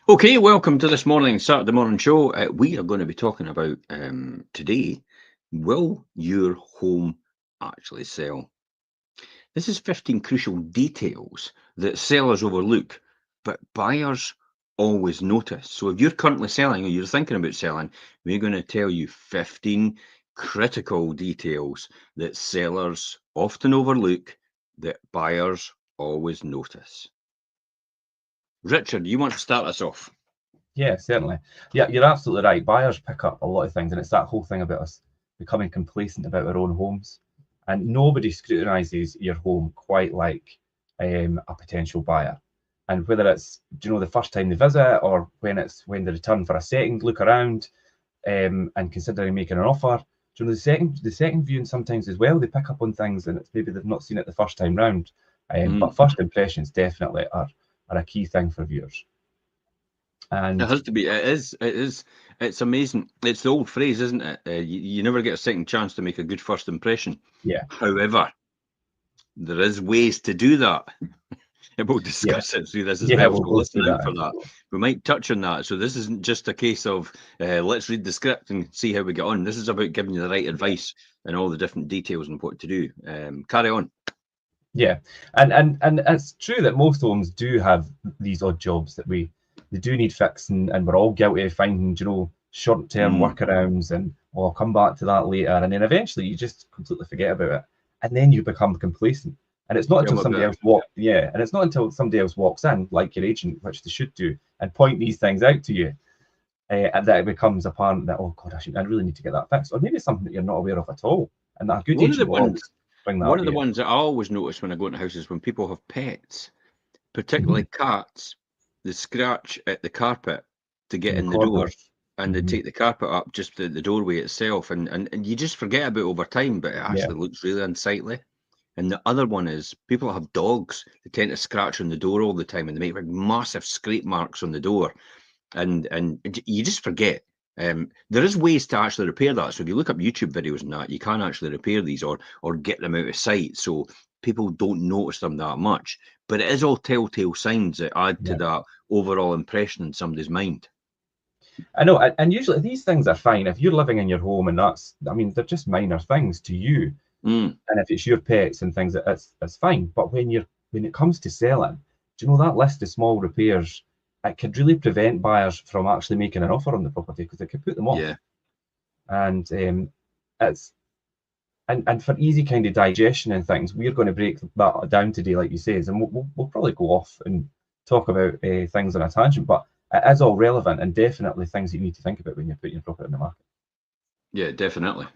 Okay, welcome to this morning Saturday morning show. We are going to be talking about today. Will your home actually sell? This is 15 crucial details that sellers overlook, but buyers always notice. So if you're currently selling or you're thinking about selling, we're going to tell you 15 critical details that sellers often overlook that buyers always notice. Richard, you want to start us off? Yeah, certainly. Yeah, you're absolutely right. Buyers pick up a lot of things, and it's that whole thing about us becoming complacent about our own homes. And nobody scrutinises your home quite like a potential buyer. And whether it's the first time they visit or when they return for a second look around and considering making an offer, the second viewing sometimes as well they pick up on things, and it's maybe they've not seen it the first time round. But first impressions definitely are a key thing for viewers. It And has to be. It is. It is. It's amazing. It's the old phrase, isn't it? You never get a second chance to make a good first impression. yeah, However, there is ways to do that. And we'll yeah. discuss it through this as Yeah, well. we'll So go listen through out that for as we that. go. We might touch on that. So this isn't just a case of let's read the script and see how we get on. This is about giving you the right advice and all the different details and what to do. Carry on. Yeah, and it's true that most homes do have these odd jobs that they do need fixing, and we're all guilty of finding short-term Mm. workarounds, and I'll come back to that later, and then eventually you just completely forget about it, and then you become complacent. And it's not Tell until me somebody about else and it's not until somebody else walks in, like your agent, which they should do, and point these things out to you, and that it becomes apparent that, oh God, I really need to get that fixed, or maybe it's something that you're not aware of at all, and that a good one of the agent will ones. always bring that One up of to the you. ones that I always notice when I go into houses when people have pets, Mhm. particularly cats, they scratch at the carpet to get In the in the door, corners. and they Mhm. take the carpet up just the doorway itself, and you just forget about it over time, but it Yeah, actually looks really unsightly. And the other one is people have dogs. They tend to scratch on the door all the time, and they make like massive scrape marks on the door, and you just forget. There is ways to actually repair that. So if you look up YouTube videos and that, you can actually repair these or get them out of sight, so people don't notice them that much. But it is all telltale signs that add to yeah. that overall impression in somebody's mind. I know, and usually these things are fine if you're living in your home, and I mean, they're just minor things to you. Mm, And if it's your pets and things, it's fine. But when it comes to selling, do you know that list of small repairs? It could really prevent buyers from actually making an offer on the property because it could put them off. yeah. And it's and for easy kind of digestion and things, we're going to break that down today, like you says, and we'll probably go off and talk about things on a tangent, but it is all relevant and definitely things that you need to think about when you're putting your property in the market. Yeah, definitely.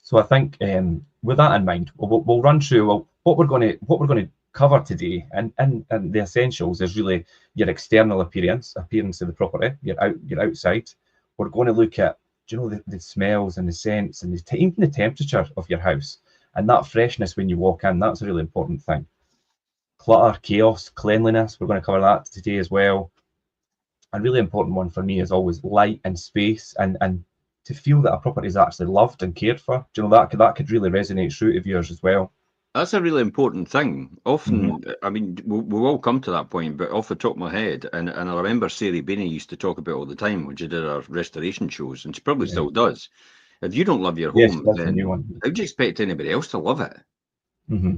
So I think with that in mind, we'll run through what we're going to cover today, and the essentials is really your external appearance of the property, your outside. We're going to look at the smells and the scents and even the temperature of your house and that freshness when you walk in. That's a really important thing. Clutter, chaos, cleanliness. We're going to cover that today as well. A really important one for me is always light and space, and to feel that a property is actually loved and cared for. Do you know that could really resonate through to viewers as well. That's a really important thing. Mhm. Often, I mean, we'll all come to that point, but off the top of my head, and I remember Sarah Bainey used to talk about all the time when she did her restoration shows, and she probably Yeah. still does. If you don't love your Yes, home, that's a new then one. how do you expect anybody else to love it? Hmm.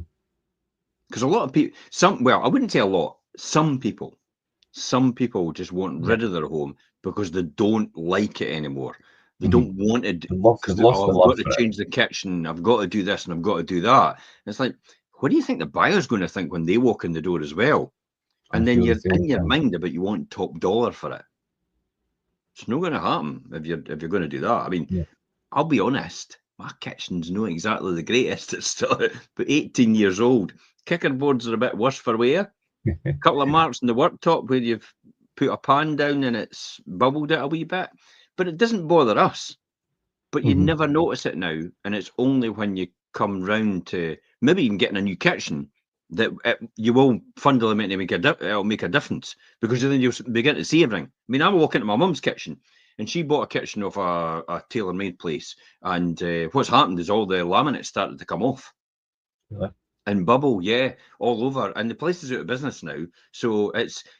Because a lot of people, I wouldn't say a lot, some people just want Yeah. rid of their home because they don't like it anymore. They Hmm. don't want it They've because lost oh, the I've love got to for it. change the kitchen, I've got to do this, and I've got to do that. And it's like, what do you think the buyer's going to think when they walk in the door as well? I And then feel the you're same in your thing. mind about you want top dollar for it. It's not going to happen if you're going to do that. I mean, Yeah. I'll be honest, my kitchen's not exactly the greatest. It's still about 18 years old. Kicker boards are a bit worse for wear. Couple of marks in the worktop where you've put a pan down and it's bubbled it a wee bit, but it doesn't bother us. But you Hmm. never notice it now, and it's only when you come round to maybe even getting a new kitchen that you will fundamentally it'll make a difference because then you'll begin to see everything. I mean, I walk into my mum's kitchen, and she bought a kitchen off a tailor-made place, and what's happened is all the laminate started to come off. Really. And bubble, yeah, all over. And the place is out of business now. So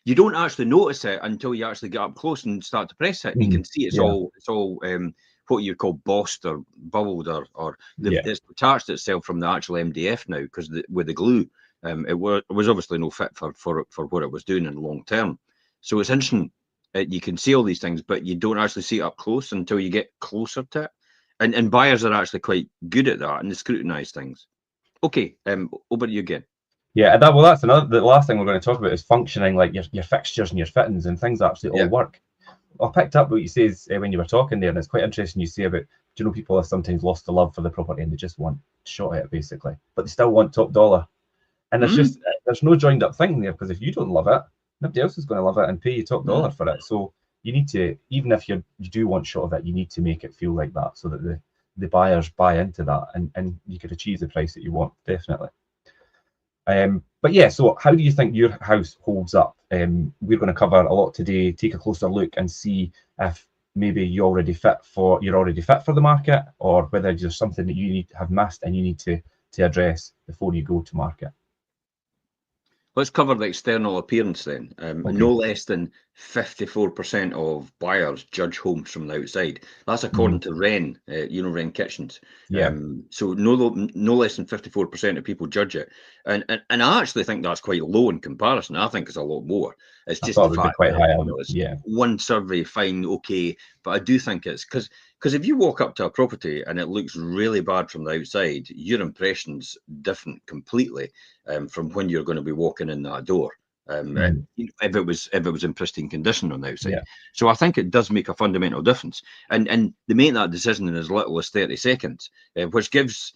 you don't actually notice it until you actually get up close and start to press it. And you can see it's all what you call bossed or bubbled, or it's detached itself from the actual MDF now, because with the glue, it was obviously no fit for what it was doing in the long term. So it's interesting. You can see all these things, but you don't actually see it up close until you get closer to it. And buyers are actually quite good at that, and they scrutinise things. Okay, over to you again. Yeah, that's the last thing we're going to talk about is functioning, like your fixtures and your fittings and things actually all work. I picked up what you say when you were talking there, and it's quite interesting. You say about, people have sometimes lost the love for the property and they just want shot at it basically, but they still want top dollar. And there's no joined up thing there, because if you don't love it, nobody else is going to love it and pay you top dollar for it. So you need to, even if you do want shot of it, you need to make it feel like that, so that the buyers buy into that, and you could achieve the price that you want, definitely. But yeah, so how do you think your house holds up? We're going to cover a lot today, take a closer look and see if maybe you're already fit for the market, or whether there's something that you have missed and you need to address before you go to market. Let's cover the external appearance then. No less than 54% of buyers judge homes from the outside. That's according to Wren, Wren Kitchens. Yeah. So no less than 54% of people judge it, and I actually think that's quite low in comparison. I think it's a lot more. It's just the fact quite high. It's one survey, fine, okay, but I do think it's because if you walk up to a property and it looks really bad from the outside, your impression's different completely from when you're going to be walking in that door. If it was in pristine condition on the outside. So I think it does make a fundamental difference, and they make that decision in as little as 30 seconds, which gives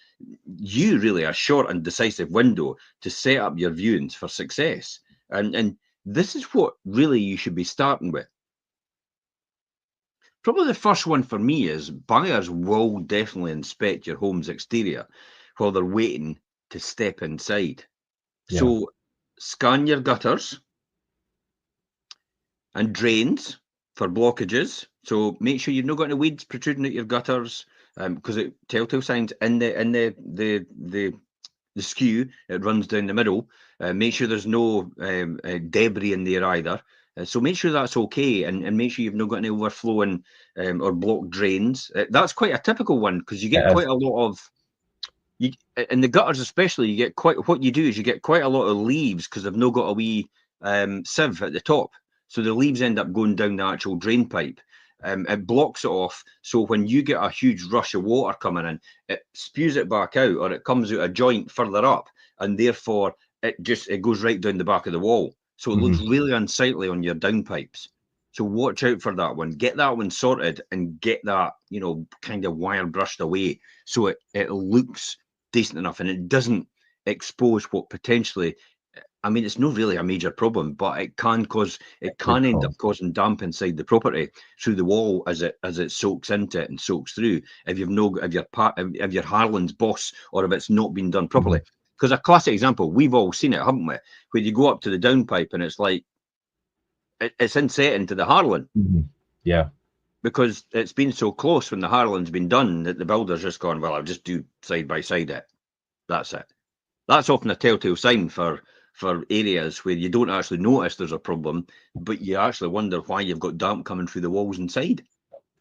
you really a short and decisive window to set up your viewings for success. And this is what really you should be starting with. Probably the first one for me is buyers will definitely inspect your home's exterior while they're waiting to step inside. So scan your gutters and drains for blockages. So make sure you've not got any weeds protruding out your gutters, because telltale signs in the skew, it runs down the middle. Make sure there's no debris in there either. So make sure that's okay, and make sure you've not got any overflowing or blocked drains. That's quite a typical one, because you get quite a lot of, in the gutters especially, you get quite a lot of leaves, because they've not got a wee sieve at the top. So the leaves end up going down the actual drain pipe. It blocks it off, so when you get a huge rush of water coming in, it spews it back out, or it comes out a joint further up, and therefore it goes right down the back of the wall. So it looks really unsightly on your downpipes. So watch out for that one. Get that one sorted, and get that, kind of wire brushed away, so it looks decent enough, and it doesn't expose what potentially, I mean, it's not really a major problem, but it can end up causing damp inside the property through the wall as it soaks into it and soaks through. If your Harlan's boss, or if it's not been done properly. Because a classic example, we've all seen it, haven't we? Where you go up to the downpipe and it's like it's inset into the Harlan. Yeah. Because it's been so close when the Harlan's been done that the builder's just gone, well, I'll just do side by side it. That's it. That's often a telltale sign for areas where you don't actually notice there's a problem, but you actually wonder why you've got damp coming through the walls inside.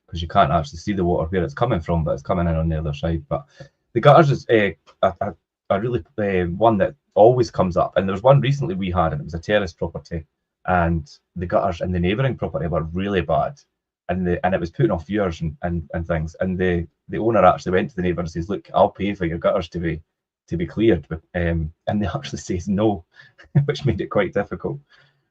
Because you can't actually see the water where it's coming from, but it's coming in on the other side. But the gutters is a really one that always comes up. And there was one recently we had, and it was a terrace property, and the gutters in the neighbouring property were really bad. And it was putting off years and things. And the owner actually went to the neighbour and says, "Look, I'll pay for your gutters to be cleared," but and they actually says no, which made it quite difficult,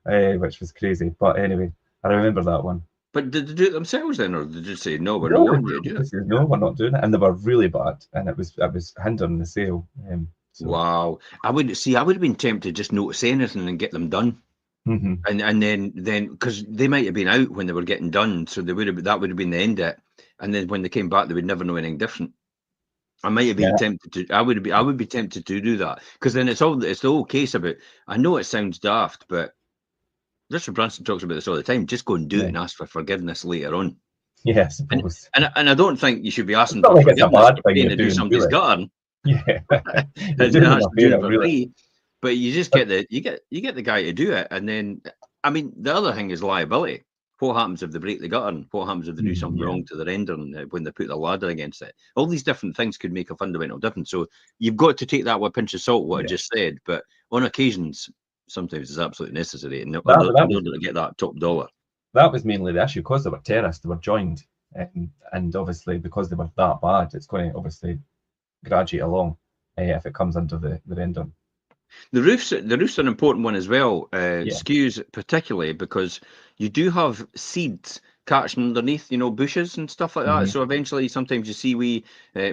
which was crazy. But anyway, I remember that one. But did they do it themselves then, or did they say no, we're not wanting you to do it? No, we're not doing it, and they were really bad, and it was hindering the sale. Wow, I would have been tempted just not to say anything and get them done. And then because they might have been out when they were getting done, so that would have been the end of it. And then when they came back, they would never know anything different. I might have been tempted to. I would be tempted to do that, because then it's the whole case about. I know it sounds daft, but Richard Branson talks about this all the time. Just go and do it and ask for forgiveness later on. Yeah, I suppose. And I don't think you should be asking for forgiveness for paying to do somebody's garden. Yeah, and doing that's enough doing here, it for really. free. But you just get the guy to do it, and then I mean the other thing is liability. What happens if they break the gutter? And what happens if they do something Yeah, wrong to the render when they put the ladder against it? All these different things could make a fundamental difference. So you've got to take that with a pinch of salt, what I yeah. just said. But on occasions, sometimes it's absolutely necessary in That order to get that top dollar. that was mainly the issue because they were terraced, they were joined, and obviously because they were that bad, it's going to obviously graduate along if it comes under the render. The roof's an important one as well. Yeah, Skews particularly because you do have seeds catching underneath, bushes and stuff like that. hmm So eventually, sometimes you see wee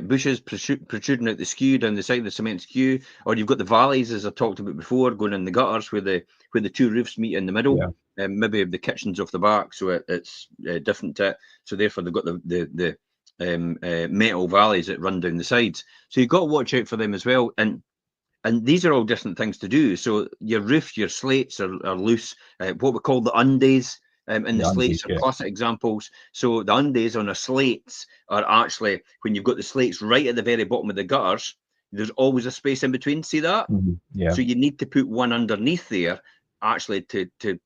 bushes protruding out the skew down the side of the cement skew, or you've got the valleys, as I talked about before, going in the gutters where the two roofs meet in the middle. yeah, Maybe the kitchen's off the back, so it's different to it. So therefore, they've got the metal valleys that run down the sides. So you've got to watch out for them as well. And these are all different things to do. So your roof, your slates are loose. What we call the undays in the the slates undies, are yeah, classic examples. So the undays on a slates are actually when you've got the slates right at the very bottom of the gutters. There's always a space in between. See that? yeah, So you need to put one underneath there, actually, to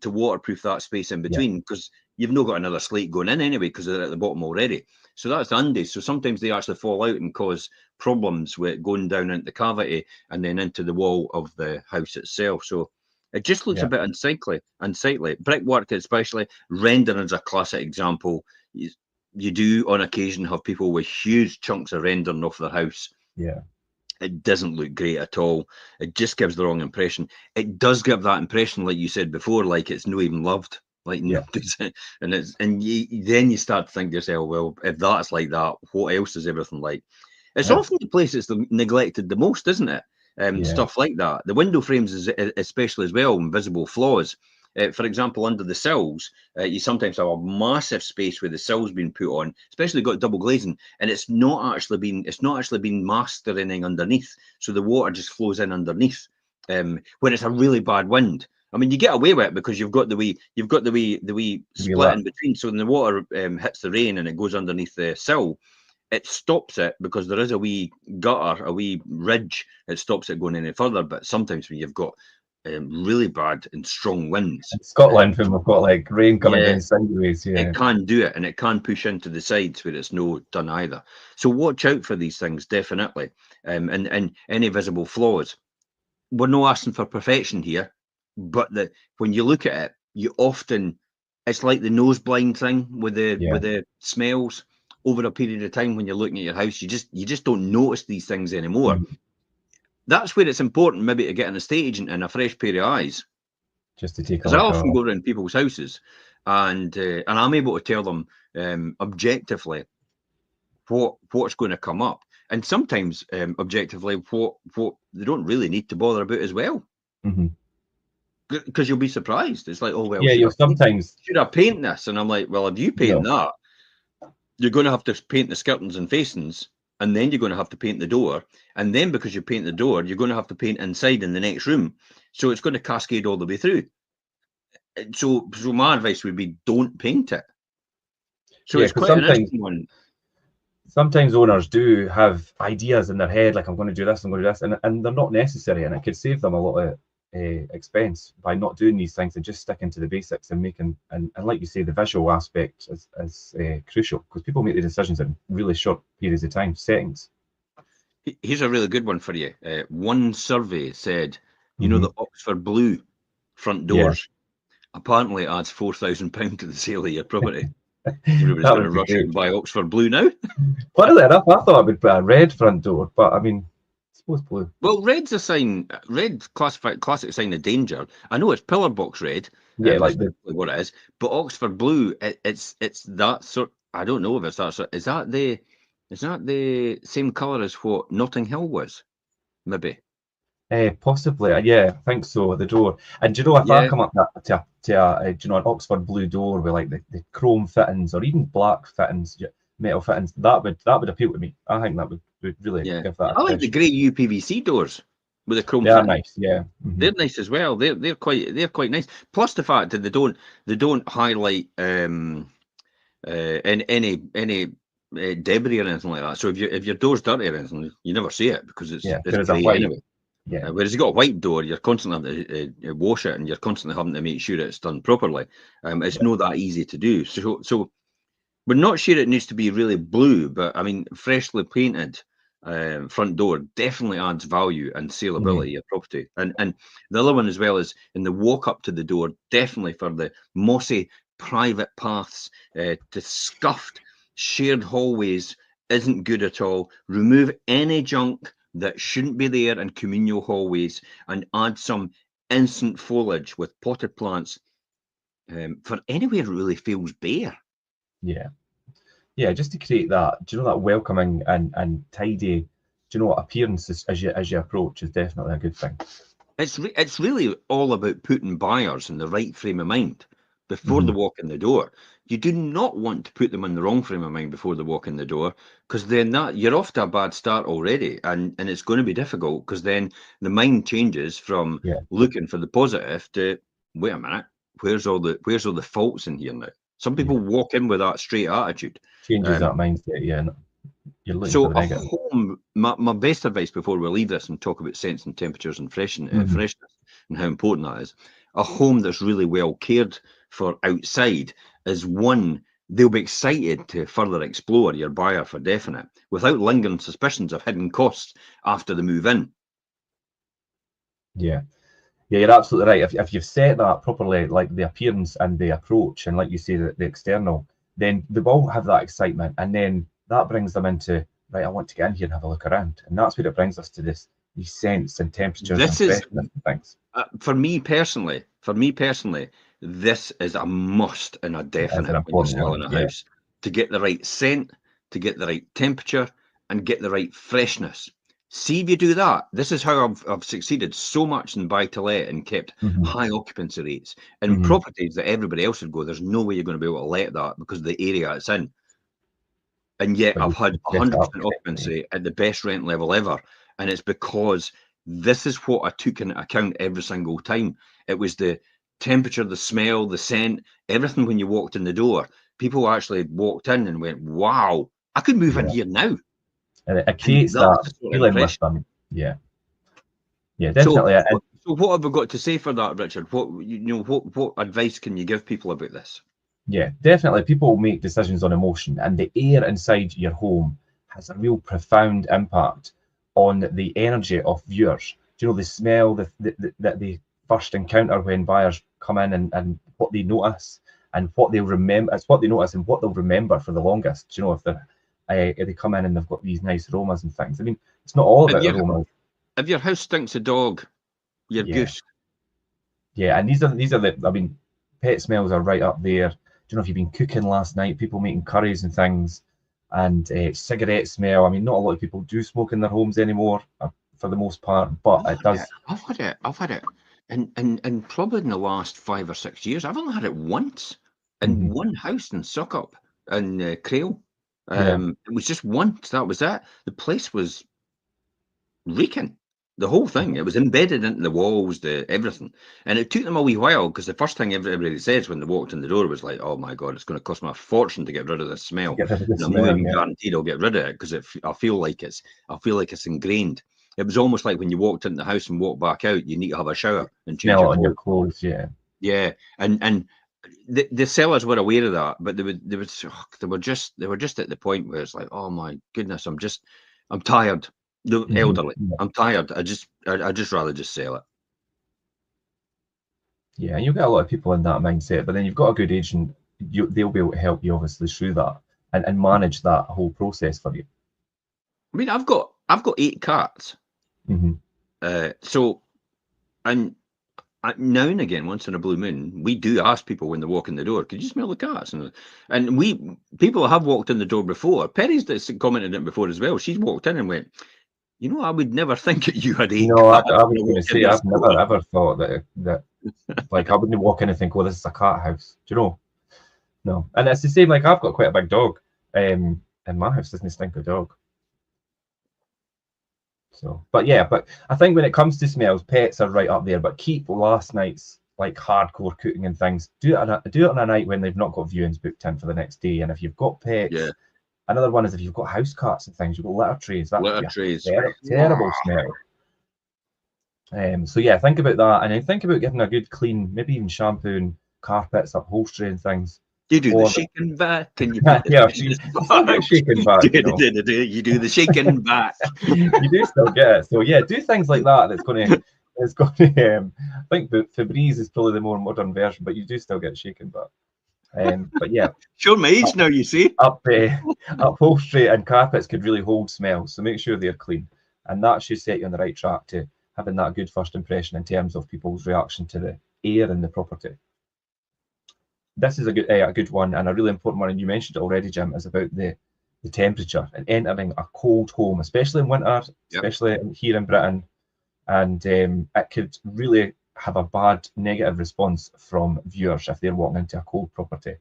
waterproof that space in yeah, between, because you've not got another slate going in anyway, because they're at the bottom already. So that's the undays. So sometimes they actually fall out and cause problems with going down into the cavity and then into the wall of the house itself. So it just looks yeah, a bit unsightly. Brickwork, especially, rendering is a classic example. You do on occasion have people with huge chunks of rendering off their house. yeah, It doesn't look great at all. It just gives the wrong impression. It does give that impression, like you said before, like it's not even loved. Like yeah, then you start to think to yourself, well, if that's like that, what else is everything like? It's yeah, often the place that's neglected the most, isn't it? yeah, Stuff like that. The window frames, especially as well, invisible flaws. For example, under the sills, you sometimes have a massive space where the sill's been put on, especially got double glazing, and it's not actually been masked or anything underneath, so the water just flows in underneath. When it's a really bad wind, I mean, you get away with it because you've got the wee we split let, in between, so when the water hits the rain and it goes underneath the sill, it stops it because there is a wee gutter, a wee ridge. It stops it going any further. But sometimes when you've got really bad and strong winds, in Scotland when we've got like rain coming yeah, down sideways, yeah, it can do it, and it can push into the sides where it's no done either. So watch out for these things, definitely, and any visible flaws. We're not asking for perfection here, but when you look at it, you often it's like the nose blind thing with yeah, the smells. Over a period of time, when you're looking at your house, you just don't notice these things anymore. mhm, That's where it's important, maybe, to get an estate agent and a fresh pair of eyes, just to take a because I look often at. go around people's houses, and I'm able to tell them objectively what's going to come up, and sometimes objectively what they don't really need to bother about as well. hmm Because you'll be surprised. It's like, oh well, Yeah, you'll sometimes, should I paint this? And I'm like, well, if you paint no, that, you're going to have to paint the skirtings and facings, and then you're going to have to paint the door, and then because you paint the door, you're going to have to paint inside in the next room. So it's going to cascade all the way through. So my advice would be don't paint it. So yeah, it's because quite an interesting one. sometimes owners do have ideas in their head, like I'm going to do this, I'm going to do this, and they're not necessary, and it could save them a lot of expense by not doing these things and just sticking to the basics and making, and like you say, the visual aspect is crucial because people make the decisions in really short periods of time, settings. Here's a really good one for you. One survey said, hmm the Oxford Blue front Yeah, doors apparently adds £4,000 to the sale of your property. Everybody's that going to would be rush out great. and buy Oxford Blue now. Funnily enough, I thought it would be a red front door, but I mean, I suppose blue. Well, red's a sign. Red classic sign of danger. I know it's pillar box red. Yeah, Is like the basically what it is. But Oxford Blue, it's that sort. I don't know if it's that sort. Is that the same colour as what Notting Hill was? Maybe. possibly, yeah, I think so. The door, and do you know if I Yeah. come up to an Oxford blue door with like the chrome fittings or even black fittings, metal fittings, that would appeal to me. I think that would really Yeah. give that a I like the fresh. grey UPVC doors with the chrome They are fitting. nice, yeah. They're nice as well. They're quite nice. Plus the fact that they don't highlight any debris or anything like that. So if your door's dirty or anything, you never see it because it's whereas a grey white, anyway. Whereas you got a white door, you're constantly having to wash it, and you're constantly having to make sure it's done properly. It's not that easy to do. So we're not sure it needs to be really blue, but I mean, freshly painted front door definitely adds value and saleability to your property. And the other one as well is in the walk up to the door, definitely for the mossy private paths, to scuffed shared hallways isn't good at all. Remove any junk that shouldn't be there in communal hallways and add some instant foliage with potted plants for anywhere it really feels bare. Yeah, just to create that, do you know, that welcoming and tidy, do you know what, appearance as you approach is definitely a good thing. It's really all about putting buyers in the right frame of mind before they walk in the door. You do not want to put them in the wrong frame of mind before they walk in the door, because then you're off to a bad start already, and it's going to be difficult because then the mind changes from looking for the positive to, wait a minute, where's all the faults in here now? Some people walk in with that straight attitude. Changes that mindset, you're looking So for the a negative. home, my best advice before we leave this and talk about scents and temperatures and freshness and how important that is, a home that's really well cared for outside is one they'll be excited to further explore your buyer for definite, without lingering suspicions of hidden costs after the move in. Yeah, you're absolutely right. If you've set that properly, like the appearance and the approach, and like you say, the external, then they will have that excitement, and then that brings them into, right, I want to get in here and have a look around, and that's where it brings us to these scents and temperatures and freshness and things. For me personally, this is a must and a definite when you're selling a house, to get the right scent, to get the right temperature, and get the right freshness. See if you do that. This is how I've succeeded so much in buy to let and kept high occupancy rates in properties that everybody else would go, there's no way you're going to be able to let that because of the area it's in. And yet I've had 100% occupancy at the best rent level ever. And it's because this is what I took into account every single time. It was the temperature, the smell, the scent, everything when you walked in the door. People actually walked in and went, wow, I could move in here now. And it creates that feeling with them. Yeah, definitely. So what have we got to say for that, Richard? What advice can you give people about this? Yeah, definitely. People make decisions on emotion, and the air inside your home has a real profound impact on the energy of viewers. Do you know the smell that they first encounter when buyers come in, and what they notice and what they'll remember? It's what they notice and what they'll remember for the longest. Do you know, if they come in and they've got these nice aromas and things. I mean, it's not all about aromas. If your house stinks of dog, you're goose. Yeah, and these are the, I mean, pet smells are right up there. Do you know, if you've been cooking last night, people making curries and things, and cigarette smell. I mean, not a lot of people do smoke in their homes anymore, for the most part, but it does. I've had it, and probably in the last 5 or 6 years, I've only had it once in one house in Suckup in Crail. It was just once. That was it. The place was reeking. The whole thing. It was embedded into the walls, everything. And it took them a wee while, because the first thing everybody says when they walked in the door was like, oh my God, it's going to cost me a fortune to get rid of this smell. And I'm not even guaranteed I'll get rid of it, because I feel like it's ingrained. It was almost like when you walked into the house and walked back out, you need to have a shower and change your clothes. Yeah. And the sellers were aware of that, but they were just at the point where it's like, oh my goodness, I'm tired. The elderly. I'm tired. I just rather just sell it. Yeah, and you'll get a lot of people in that mindset, but then you've got a good agent. They'll be able to help you obviously through that and manage that whole process for you. I mean, I've got 8 cats. So, and now and again, once in a blue moon, we do ask people when they walk in the door, could you smell the cats? And people have walked in the door before. Perry's commented on it before as well. She's walked in and went, you know, I would never think that you had 8 No, cats. I was going to say, I've never ever thought that like, I wouldn't walk in and think, oh, this is a cat house. Do you know? No. And it's the same, like, I've got quite a big dog. And my house doesn't stink of dog. So, but I think when it comes to smells, pets are right up there. But keep last night's like hardcore cooking and things. Do it on a night when they've not got viewings booked in for the next day. And if you've got pets, Another one is if you've got house cats and things, you've got litter trays. That could Litter be a trays. terrible smell. So yeah, think about that, and then think about getting a good clean, maybe even shampooing carpets, upholstery, and things. You do the shaking back, and you put the Yeah, thing in you the still back. get shaken back, you know. You do the shaking back. You do still get it. So yeah, do things like that. It's going to. I think the Febreze is probably the more modern version, but you do still get shaken back. But yeah, Show my age now, you see. Upholstery and carpets could really hold smells, so make sure they're clean, and that should set you on the right track to having that good first impression in terms of people's reaction to the air in the property. This is a good one, and a really important one, and you mentioned it already, Jim, is about the temperature and entering a cold home, especially in winter, especially here in Britain, and it could really have a bad negative response from viewers if they're walking into a cold property.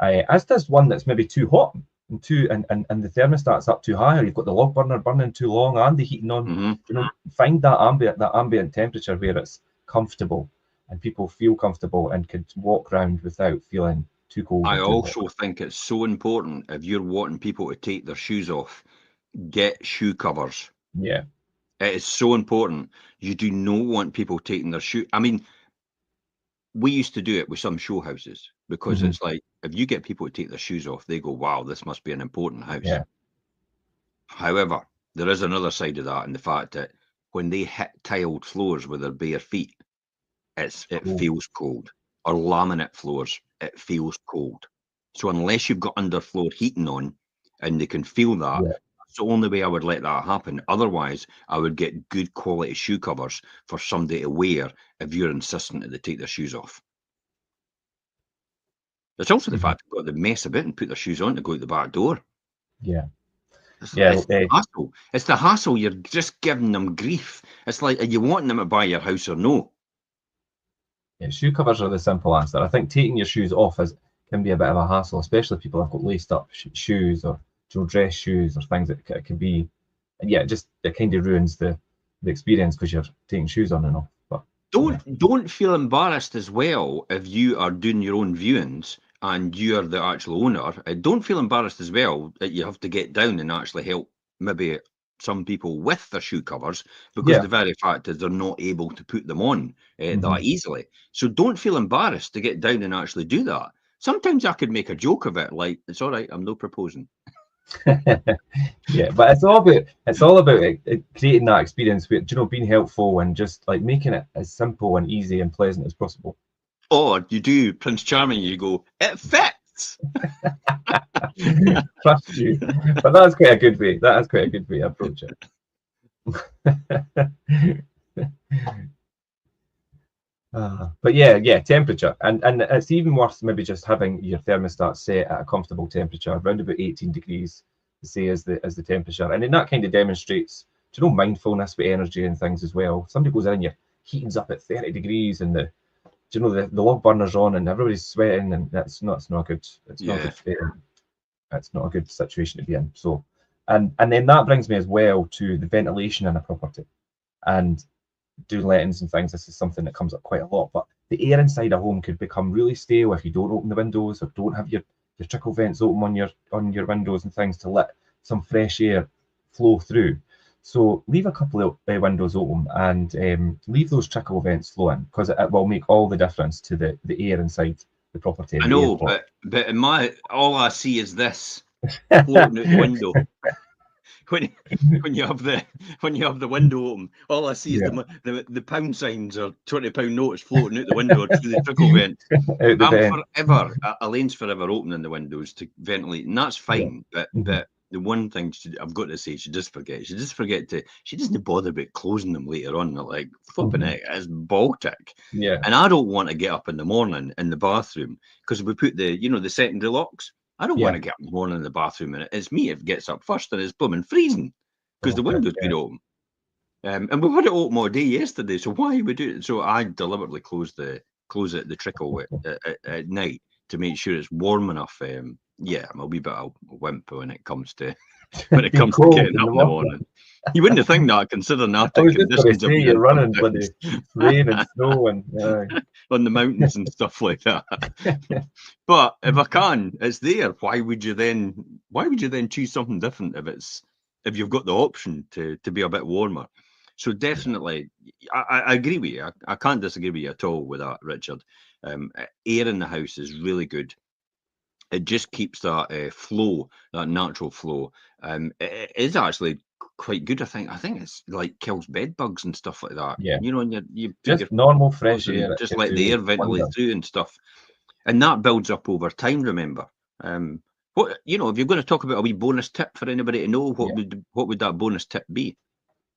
As does one that's maybe too hot and the thermostat's up too high, or you've got the log burner burning too long and the heating on. You know, find that ambient temperature where it's comfortable and people feel comfortable and could walk around without feeling too cold. I also think it's so important, if you're wanting people to take their shoes off, get shoe covers. Yeah. It is so important. You do not want people taking their shoe. I mean, we used to do it with some show houses because it's like, if you get people to take their shoes off, they go, wow, this must be an important house. Yeah. However, there is another side of that, in the fact that when they hit tiled floors with their bare feet, it feels cold. Or laminate floors, it feels cold. So unless you've got underfloor heating on and they can feel that, that's the only way I would let that happen. Otherwise, I would get good quality shoe covers for somebody to wear if you're insistent that they take their shoes off. It's also the fact they've got to mess a bit and put their shoes on to go out the back door. Yeah. It's the hassle. It's the hassle. You're just giving them grief. It's like, are you wanting them to buy your house or no? Yeah, shoe covers are the simple answer. I think taking your shoes off can be a bit of a hassle, especially if people have got laced up shoes or dress shoes or things. It can be, and yeah, it kind of ruins the experience because you're taking shoes on and off. But don't feel embarrassed as well if you are doing your own viewings and you're the actual owner. Don't feel embarrassed as well that you have to get down and actually help maybe some people with their shoe covers, because the very fact is they're not able to put them on that easily. So don't feel embarrassed to get down and actually do that. Sometimes I could make a joke of it, like, it's all right, I'm no proposing. Yeah, but it's all about creating that experience where, being helpful and just like making it as simple and easy and pleasant as possible. Or you do Prince Charming, you go, it fits. Trust you. But that's quite a good way. That is quite a good way to approach it. But yeah, temperature, and it's even worth maybe just having your thermostat set at a comfortable temperature, around about 18 degrees, say as the temperature, and then that kind of demonstrates, mindfulness with energy and things as well. Somebody goes in and your heating's up at 30 degrees, and the log burner's on, and everybody's sweating, and that's not good. It's not a good situation to be in. So, and then that brings me as well to the ventilation in a property, and doing lettings and things. This is something that comes up quite a lot, but the air inside a home could become really stale if you don't open the windows or don't have your trickle vents open on your windows and things to let some fresh air flow through. So leave a couple of windows open and leave those trickle vents flowing, because it will make all the difference to the air inside the property. I know, but in all I see is this floating out the window. When you have the window open, all I see is the pound signs or £20 notes floating out the window through the trickle vent. Elaine's forever opening the windows to ventilate, and that's fine. But the one thing I've got to say, she doesn't bother about closing them later on. They're like, flipping it, it's Baltic. Yeah. And I don't want to get up in the morning in the bathroom, because we put the secondary locks. I don't want to get up in the morning in the bathroom and it's me if gets up first and it's blooming freezing because the window's been open. And we had it open all day yesterday, so why would we do it? So I deliberately close the trickle at night to make sure it's warm enough. I'm a wee bit of a wimp when it comes to when it Being comes to cold getting in up the in the morning. morning. You wouldn't think that, considering I Arctic was just going to conditions have say, been you're in running some bloody towns rain and snow and on the mountains and stuff like that. But if I can, it's there. Why would you then choose something different if you've got the option to be a bit warmer? So definitely, I agree with you. I can't disagree with you at all with that, Richard. Air in the house is really good. It just keeps that flow, that natural flow. It is actually quite good. I think it's like kills bed bugs and stuff like that. yeah, You know, and you put your just normal clothes fresh in, air. It just can let the do air ventilate wonders. through and stuff, and that builds up over time. Remember, what if you're going to talk about a wee bonus tip for anybody to know, Yeah. what would that bonus tip be?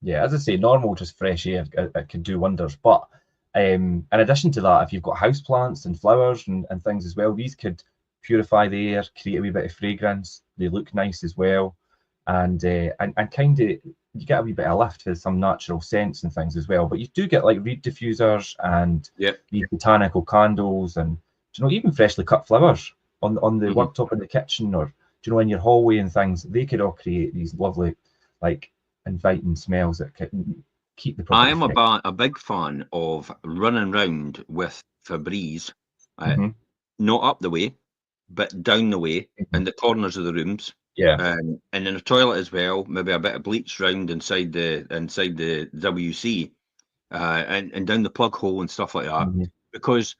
Yeah, as I say, normal, just fresh air, it can do wonders. But in addition to that, if you've got houseplants and flowers and things as well, these could purify the air, create a wee bit of fragrance. They look nice as well, and kind of you get a wee bit of lift with some natural scents and things as well. But you do get like reed diffusers and Yep. these botanical candles, and even freshly cut flowers on the worktop in the kitchen, or in your hallway and things. They could all create these lovely, like, inviting smells that can keep the property I am fresh. a big fan of running round with Febreze, Hmm. not up the way, but down the way Hmm. in the corners of the rooms, Yeah. and in the toilet as well. Maybe a bit of bleach round inside the WC, and down the plug hole and stuff like that. Hmm. Because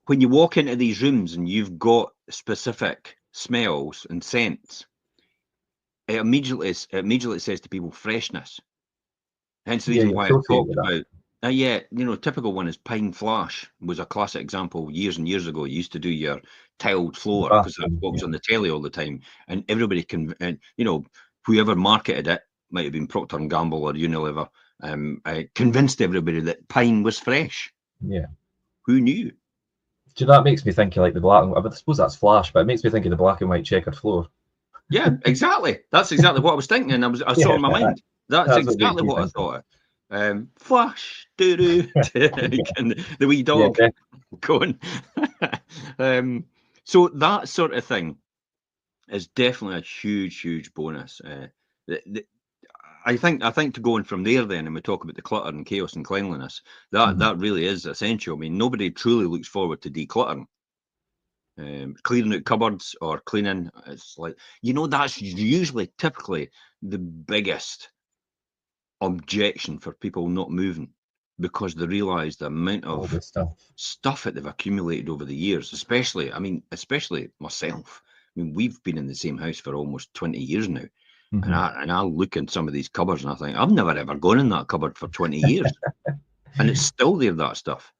when you walk into these rooms and you've got specific smells and scents, it immediately says to people freshness. Hence the Yeah, reason you why I associate talked with that. about. Yeah, typical one is pine flash was a classic example years and years ago. You used to do your tiled floor because that's Bathroom, what was yeah. on the telly all the time, and everybody and whoever marketed it, might have been Procter and Gamble or Unilever, convinced everybody that pine was fresh. Yeah. Who knew? Do you know, that makes me think of like the black and white, I suppose that's flash, but it makes me think of the black and white checkered floor. Yeah, exactly. That's exactly what I was thinking. And I saw Yeah, in my mind. That's that's what makes exactly me what I think of. thought. Flash, doo doo, the wee Yeah, dog going. So that sort of thing is definitely a huge, huge bonus. I think to go on from there then, and we talk about the clutter and chaos and cleanliness, that really is essential. I mean, nobody truly looks forward to decluttering. Clearing out cupboards or cleaning, it's like, that's usually typically the biggest objection for people not moving, because they realise the amount all of this stuff. stuff that they've accumulated over the years, especially myself. I mean, we've been in the same house for almost 20 years now. And I look in some of these cupboards and I think, I've never ever gone in that cupboard for 20 years. And it's still there, that stuff.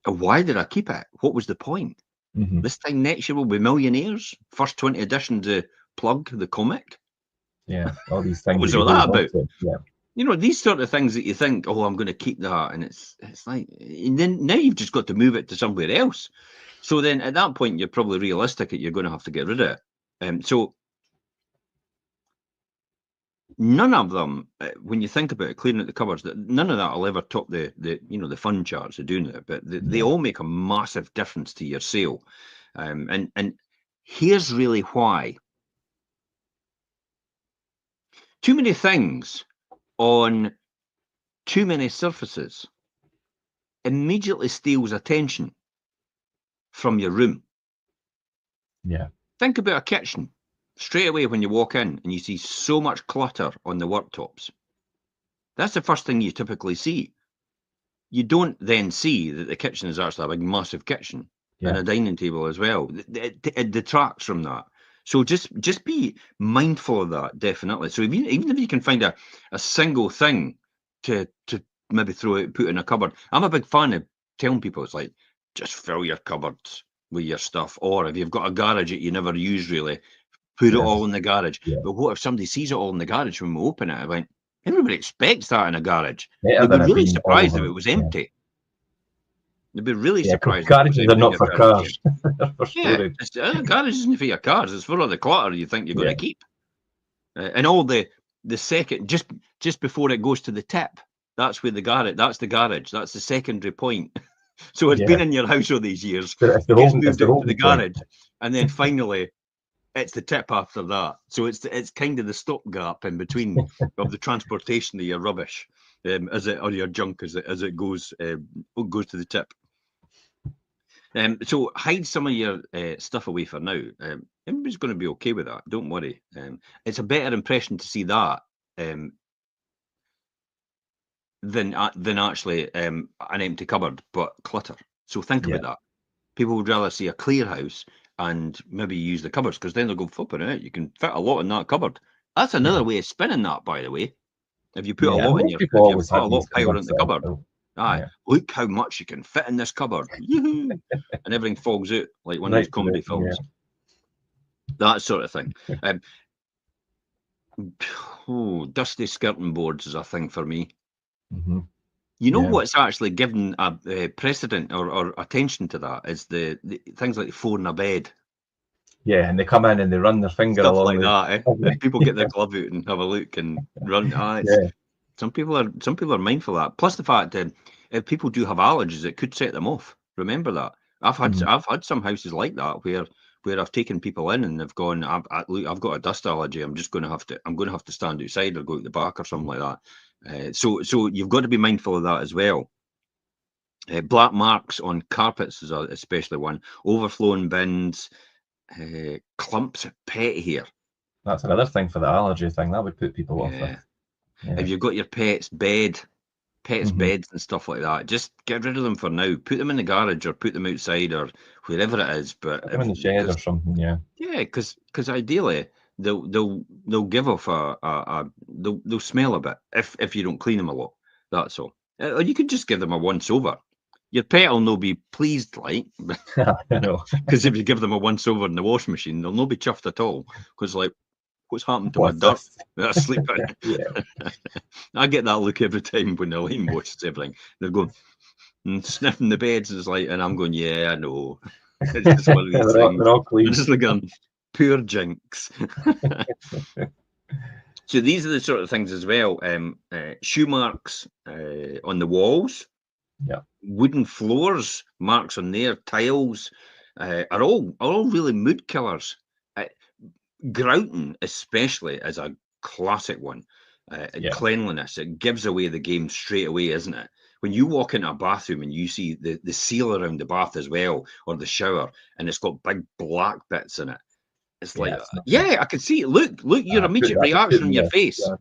And why did I keep it? What was the point? This time next year we'll be millionaires. First 20 editions of Plug, the comic. Yeah, all these What things was that you all that hold on about? to. Yeah. These sort of things that you think, oh, I'm going to keep that. And it's like, and then now you've just got to move it to somewhere else. So then at that point, you're probably realistic that you're going to have to get rid of it. So none of them, when you think about it, clearing out the cupboards, none of that will ever top the fun charts of doing it. But they all make a massive difference to your sale. And here's really why. Too many things on too many surfaces immediately steals attention from your room. Yeah. Think about a kitchen. Straight away when you walk in and you see so much clutter on the worktops, that's the first thing you typically see. You don't then see that the kitchen is actually a big, massive kitchen and Yeah. a dining table as well. It detracts from that. So just be mindful of that, definitely. So even if you can find a single thing to maybe put in a cupboard. I'm a big fan of telling people, it's like, just fill your cupboards with your stuff. Or if you've got a garage that you never use really, put it all in the garage. Yeah. But what if somebody sees it all in the garage when we open it? I went, everybody expects that in a garage. Better They'd be than it really being all surprised if over. it was Yeah. empty. They'd be really Yeah, because surprised if it was garages are empty in not your for garage. cars. They're for Yeah, storage. a garage isn't for your cars. It's for all the clutter you think you're going to keep. And all the second, just before it goes to the tip, that's where the garage. That's the garage. That's the secondary point. So it's been Yeah. in your house all these years. It's the Gets holding, it's moved the out to the holding point. garage, and then finally it's the tip after that. So it's kind of the stopgap in between of the transportation of your rubbish, or your junk as it goes to the tip. So hide some of your stuff away for now. Everybody's going to be okay with that. Don't worry. It's a better impression to see that than actually an empty cupboard, but clutter. So think about that. People would rather see a clear house and maybe use the cupboards, because then they'll go flipping out. You can fit a lot in that cupboard. That's another way of spinning that, by the way. If you put a lot in most people if you always put a have lot these of power in cupboards the cupboard, Yeah. look how much you can fit in this cupboard. Yoo-hoo! And everything falls out like one of those comedy films. That sort of thing. Dusty skirting boards is a thing for me. You know what's actually given a precedent or attention to that is the things like phone a bed. Yeah, and they come in and they run their finger Stuff along like that. People get their glove out and have a look and run. Some people are mindful of that. Plus the fact that if people do have allergies, it could set them off. Remember that. I've had some houses like that where I've taken people in and they've gone, look, I've got a dust allergy. I'm going to have to stand outside or go to the back or something like that. So you've got to be mindful of that as well. Black marks on carpets is especially one. Overflowing bins, clumps of pet hair. That's another thing for the allergy thing. That would put people off it. If you've got your pets' beds and stuff like that, just get rid of them for now. Put them in the garage or put them outside or wherever it is. But put them in the shed or something. Yeah, because ideally they'll give off they'll smell a bit if you don't clean them a lot. That's all. Or you could just give them a once over. Your pet will no be pleased, like, because if you give them a once over in the washing machine, they'll no be chuffed at all. Because like, what's happened to my dirt that I sleep in? I get that look every time when the line washes everything. They're going and sniffing the beds, and it's like, and I'm going, yeah, I know. It's just one of these things. They're all clean. I'm just like, pure jinx. So these are the sort of things as well. Shoe marks on the walls. Wooden floors, marks on there, tiles are all really mood killers. Grouting, especially, is a classic one. Cleanliness, it gives away the game straight away, isn't it? When you walk into a bathroom and you see the seal around the bath as well, or the shower, and it's got big black bits in it, it's like, I can see it. Look, your immediate reaction on your face. Yeah.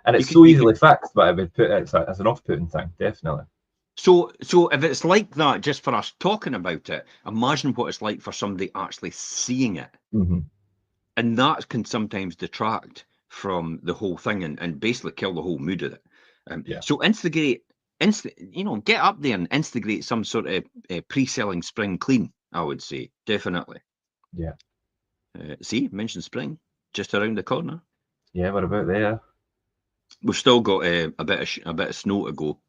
And it's so easily fixed, but I would put it as an off-putting thing, definitely. So if it's like that just for us talking about it, imagine what it's like for somebody actually seeing it. And that can sometimes detract from the whole thing and basically kill the whole mood of it. So get up there and instigate some sort of pre-selling spring clean, I would say, definitely. Yeah. See, mentioned spring, just around the corner. Yeah, we're about there. We've still got a bit of snow to go.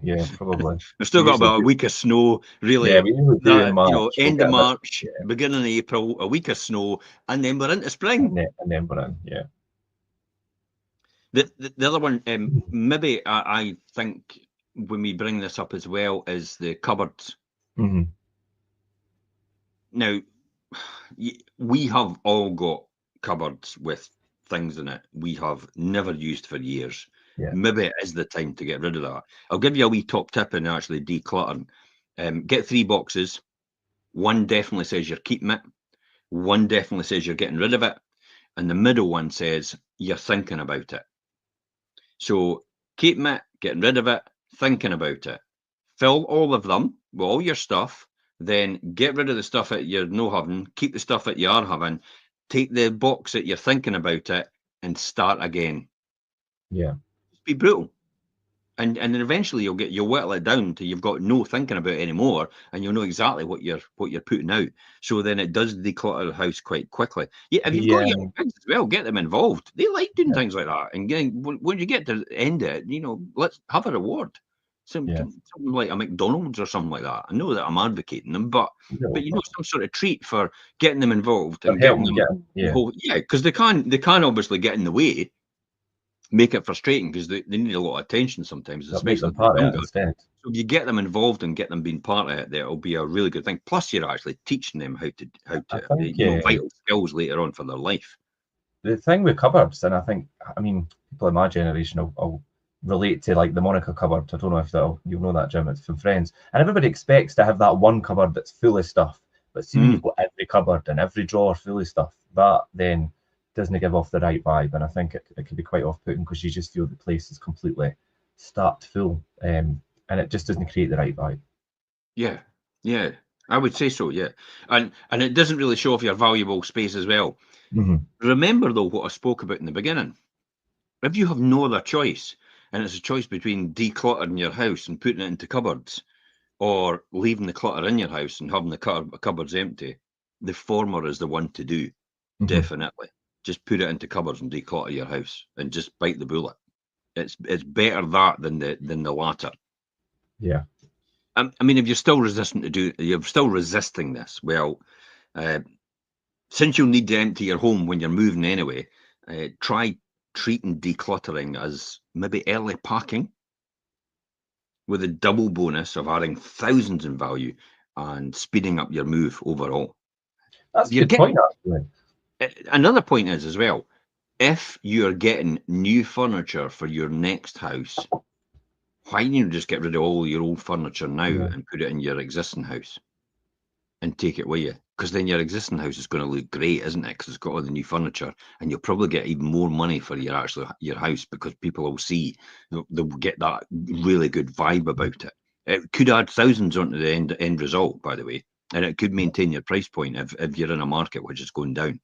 Yeah, probably. We've still got about a week of snow, really. Yeah, we usually do in March. End of March, beginning of April, a week of snow, and then we're into spring. And then we're in, yeah. The other one, maybe I think when we bring this up as well, is the cupboards. Now, we have all got cupboards with things in it we have never used for years. Maybe it is the time to get rid of that. I'll give you a wee top tip in actually decluttering. Get 3 boxes. One definitely says you're keeping it. One definitely says you're getting rid of it. And the middle one says you're thinking about it. So keeping it, getting rid of it, thinking about it. Fill all of them with all your stuff. Then get rid of the stuff that you're no having. Keep the stuff that you are having. Take the box that you're thinking about it and start again. Yeah. Be brutal. And then eventually you'll whittle it down till you've got no thinking about it anymore, and you'll know exactly what you're putting out. So then it does declutter the house quite quickly. Yeah, if you've got young kids as well, get them involved. They like doing things like that. And when you get to the end of it, let's have a reward. Something like a McDonald's or something like that. I know that I'm advocating them, but some sort of treat for getting them involved and getting them. Because they can obviously get in the way. make it frustrating because they need a lot of attention sometimes, That make especially them if they're part of it younger. instead. So if you get them involved and get them being part of it, that'll be a really good thing. Plus, you're actually teaching them how I to think vital skills later on for their life. the thing with cupboards, and I mean, people in my generation will relate to like the Monica cupboard. I don't know if you'll know that, Jim. It's from Friends, and everybody expects to have that one cupboard that's full of stuff. But see, when you've got every cupboard and every drawer full of stuff, that then doesn't give off the right vibe, and I think it can be quite off-putting because you just feel the place is completely stacked full, and it just doesn't create the right vibe. Yeah, yeah, I would say so. Yeah, and it doesn't really show off your valuable space as well. Remember though what I spoke about in the beginning. If you have no other choice, and it's a choice between decluttering your house and putting it into cupboards, or leaving the clutter in your house and having the cupboards empty, the former is the one to do. Definitely, just put it into cupboards and declutter your house, and just bite the bullet. It's better that than the latter. Yeah. I mean, if you're still you're still resisting this. Well, since you'll need to empty your home when you're moving anyway, try treating decluttering as maybe early packing, with a double bonus of adding thousands in value and speeding up your move overall. That's a You're good point, getting actually. another point is as well, if you're getting new furniture for your next house, why don't you just get rid of all your old furniture now Yeah. and put it in your existing house and take it with you? Because then your existing house is going to look great, isn't it? Because it's got all the new furniture, and you'll probably get even more money for your house because people will see, they'll get that really good vibe about it. It could add thousands onto the end result, by the way, and it could maintain your price point if you're in a market which is going down.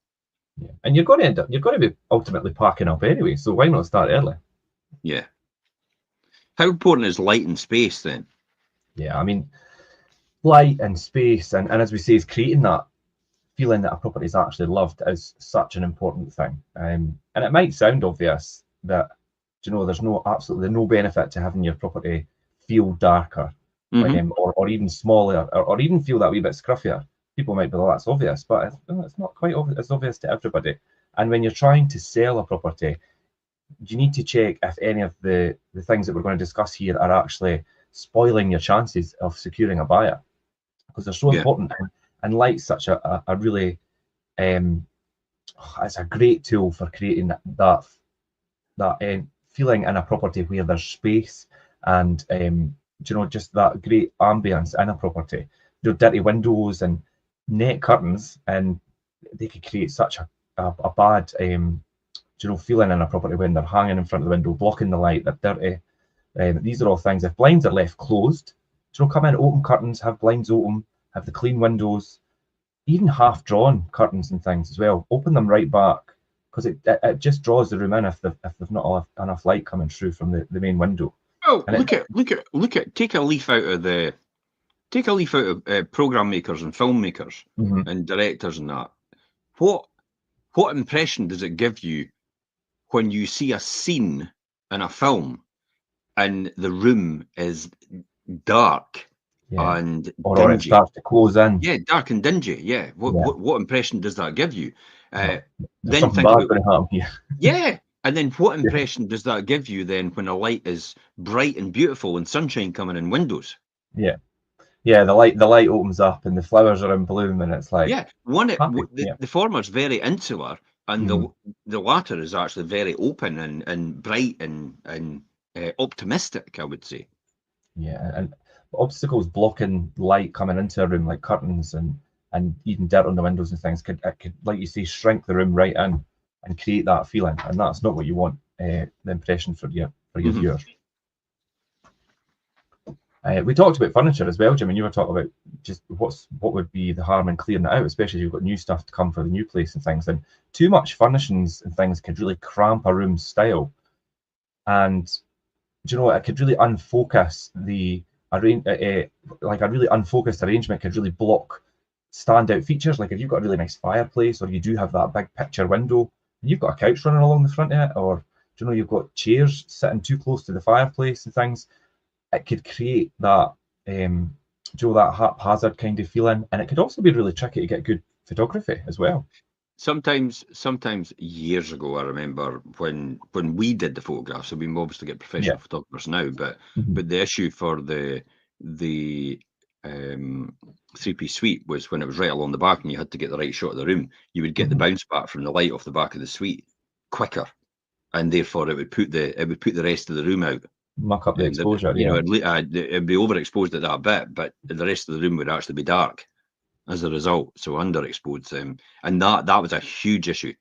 Yeah. And you're going to be ultimately packing up anyway, so why not start early? Yeah. How important is light and space then? Yeah, I mean, light and space, and as we say, is creating that feeling that a property is actually loved is such an important thing. And it might sound obvious that, there's absolutely no benefit to having your property feel darker, or even smaller, or even feel that wee bit scruffier. People might be, well, that's obvious, but it's not quite obvious. It's obvious to everybody. And when you're trying to sell a property, you need to check if any of the things that we're going to discuss here are actually spoiling your chances of securing a buyer, because they're so important. And light's such a really it's a great tool for creating that feeling in a property where there's space and just that great ambience in a property. Dirty windows and net curtains, and they could create such a bad feeling in a property when they're hanging in front of the window, blocking the light. They're dirty. These are all things. If blinds are left closed, come in, open curtains, have blinds open, have the clean windows, even half-drawn curtains and things as well. Open them right back, because it just draws the room in if there's not enough light coming through from the main window. Oh, look at take a leaf out of program makers and filmmakers and directors and that. What impression does it give you when you see a scene in a film and the room is dark and or it dingy? starts to close in. Yeah, dark and dingy. Yeah. What impression does that give you? There's Then something think bad about going to happen here. yeah. And then what impression does that give you then when a light is bright and beautiful and sunshine coming in windows? Yeah, the light opens up and the flowers are in bloom, and it's like The former is very insular, and the latter is actually very open and bright and optimistic, I would say. Yeah, and obstacles blocking light coming into a room, like curtains and even dirt on the windows and things, could, like you say, shrink the room right in and create that feeling, and that's not what you want. The impression for your viewers. We talked about furniture as well, Jim, and you were talking about just what would be the harm in clearing it out, especially if you've got new stuff to come for the new place and things. And too much furnishings and things could really cramp a room's style, and it could really unfocus like a really unfocused arrangement could really block standout features. Like if you've got a really nice fireplace, or you do have that big picture window, and you've got a couch running along the front of it, or you've got chairs sitting too close to the fireplace and things, it could create that that haphazard kind of feeling, and it could also be really tricky to get good photography as well. Sometimes years ago, I remember when we did the photographs. So we obviously get Yeah. professional photographers now, but Mhm. the issue for the three-piece suite was when it was right along the back and you had to get the right shot of the room. You would get the Mhm. bounce back from the light off the back of the suite quicker, and therefore it would put the rest of the room out. Muck up the And exposure. Yeah. it'd be overexposed at that bit, but the rest of the room would actually be dark as a result. So underexposed, and that was a huge issue.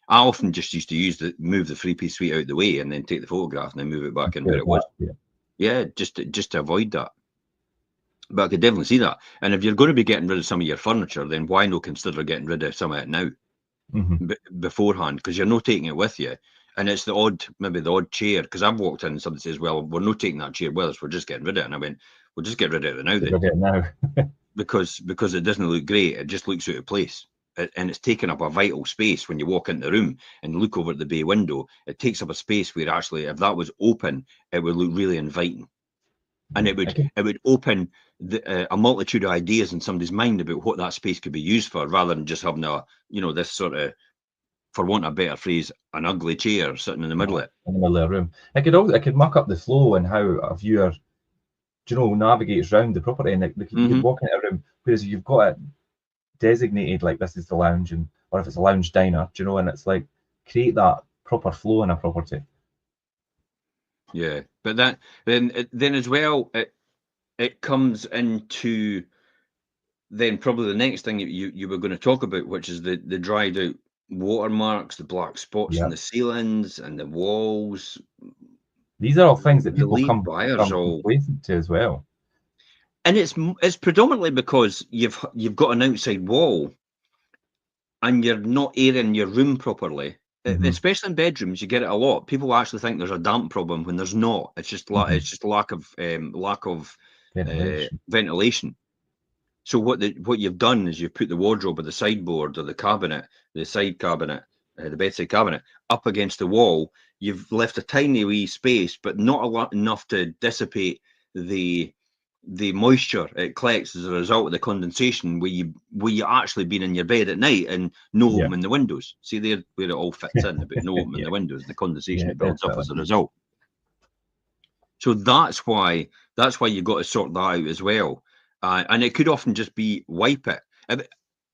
I often just used to move the three-piece suite out the way and then take the photograph and then move it back in where it was. Yeah. Yeah, just to avoid that. But I could definitely see that. And if you're going to be getting rid of some of your furniture, then why not consider getting rid of some of it now Mhm. beforehand? Because you're not taking it with you. And it's maybe the odd chair. Because I've walked in and somebody says, "Well, we're not taking that chair with us. We're just getting rid of it." And I went, "We'll just get rid of it now then." We're now. Because it doesn't look great. It just looks out of place, and it's taking up a vital space when you walk into the room and look over at the bay window. It takes up a space where actually, if that was open, it would look really inviting, and Yeah. it would open a multitude of ideas in somebody's mind about what that space could be used for, rather than just having this sort of, for want of a better phrase, an ugly chair sitting in the middle of it. In the middle of the room. It could muck up the flow and how a viewer, navigates around the property, and you could Hmm. walk into a room, whereas you've got it designated like this is the lounge, or if it's a lounge diner, and it's like create that proper flow in a property. Yeah, but then as well, it comes into then probably the next thing you were going to talk about, which is the dried out watermarks, the black spots in Yeah, the ceilings and the walls. these are all things that The people lead buyers become all, complacent to as well. and it's predominantly because you've got an outside wall and you're not airing your room properly. Hmm. Especially in bedrooms, you get it a lot. People actually think there's a damp problem when there's not. It's just Hmm. it's just lack of Ventilation. ventilation. So what you've done is you've put the wardrobe or the sideboard or the cabinet, the side cabinet, the bedside cabinet up against the wall. You've left a tiny wee space, but not a lot enough to dissipate the moisture it collects as a result of the condensation. Where you actually been in your bed at night and no Yeah, opening the windows. See there where it all fits in, but no opening yeah, the windows, the condensation yeah, that builds up definitely. as a result. So that's why you've got to sort that out as well. And it could often just be wipe it.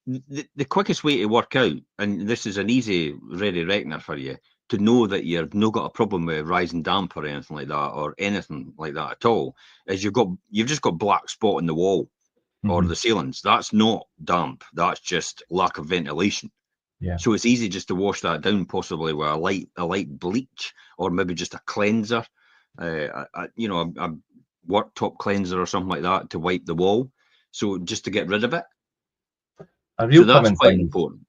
The quickest way to work out, and this is an easy, ready reckoner for you, to know that you've not got a problem with rising damp or anything like that, or anything like that at all, is you've just got black spot in the wall or Hmm. the ceilings. That's not damp. That's just lack of ventilation. Yeah, So it's easy just to wash that down, possibly with a light bleach, or maybe just a cleanser, a worktop cleanser or something like that to wipe the wall. So just to get rid of it. a So real that's common quite thing. important.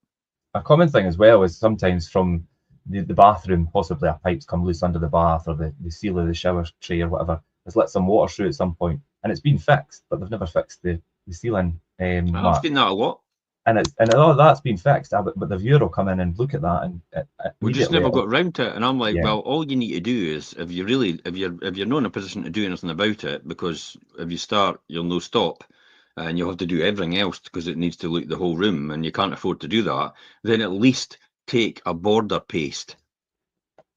A common thing as well is sometimes from the bathroom, possibly a pipe's come loose under the bath or the seal of the shower tray or whatever. Has let some water through at some point, and it's been fixed, but they've never fixed the ceiling I've mark. seen that a lot. And all that's been fixed, but the viewer will come in and look at that, and We just immediately, never got round to it, and I'm like, yeah, well, all you need to do is, if you're not in a position to do anything about it, because if you start, you'll no stop, and you'll have to do everything else because it needs to look the whole room, and you can't afford to do that. Then at least take a border paste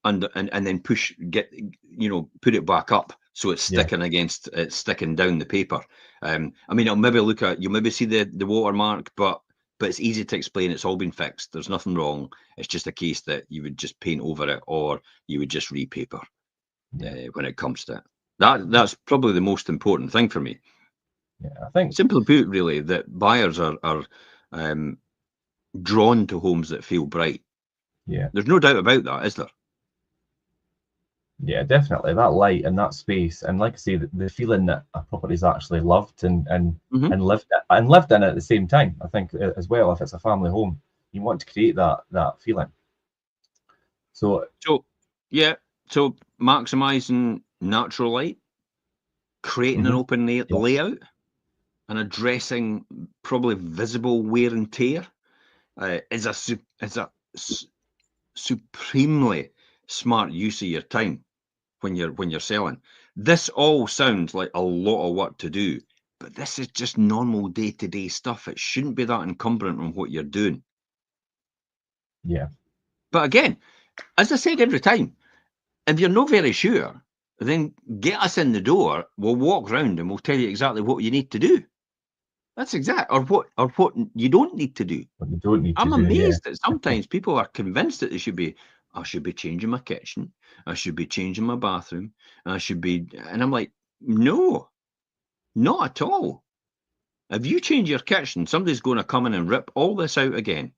and then put it back up so yeah, it's sticking down the paper. I mean, you'll maybe see the watermark, but it's easy to explain. It's all been fixed. There's nothing wrong. It's just a case that you would just paint over it, or you would just repaper yeah, when it comes to it. That's probably the most important thing for me. yeah. I think, Simply put, really, that buyers are um, drawn to homes that feel bright. yeah, There's no doubt about that, is there? yeah, definitely that light and that space, and like I say, the feeling that a property is actually loved Hmm. and lived in at the same time. I think as well, if it's a family home, you want to create that feeling. So, So, yeah, so maximizing natural light, creating an mhm, open yeah, layout, and addressing probably visible wear and tear is a supremely smart use of your time when you're selling. This all sounds like a lot of work to do, but this is just normal day-to-day stuff. It shouldn't be that encumbrant on what you're doing. Yeah. But again, as I said every time, if you're not very sure, then get us in the door. We'll walk round and we'll tell you exactly what you need to do. That's exact, or what you don't need to do. What you don't need to I'm do, yeah. amazed that sometimes people are convinced that they should be. I should be changing my kitchen. I should be changing my bathroom. I should be, and I'm like, no, not at all. If you change your kitchen, somebody's going to come in and rip all this out again.